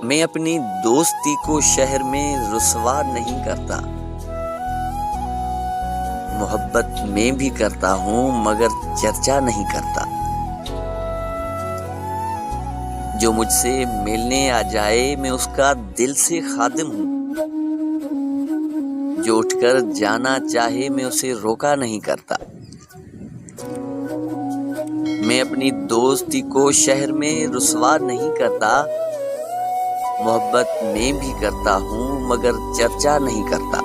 मैं अपनी दोस्ती को शहर में रुसवा नहीं करता। मोहब्बत में भी करता हूँ मगर चर्चा नहीं करता। जो मुझसे मिलने आ जाए मैं उसका दिल से खादिम हूँ। जो उठकर जाना चाहे मैं उसे रोका नहीं करता। मैं अपनी दोस्ती को शहर में रुसवा नहीं करता। मोहब्बत में भी करता हूँ मगर चर्चा नहीं करता।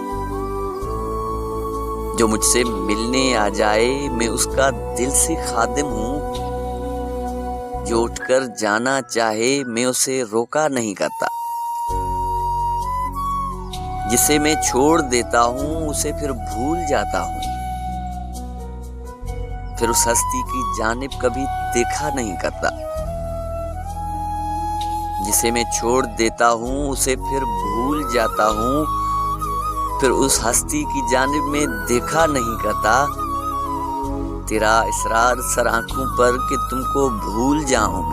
जो मुझसे मिलने आ जाए मैं उसका दिल से खादिम हूँ। जो उठकर जाना चाहे मैं उसे रोका नहीं करता। जिसे मैं छोड़ देता हूँ उसे फिर भूल जाता हूँ। फिर उस हस्ती की जानिब कभी देखा नहीं करता। जिसे मैं छोड़ देता हूँ उसे फिर भूल जाता हूँ। फिर उस हस्ती की जानिब में देखा नहीं करता। तेरा इसरार सर आंखों पर कि तुमको भूल जाऊं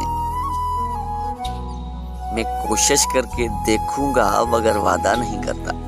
मैं कोशिश करके देखूंगा मगर वादा नहीं करता।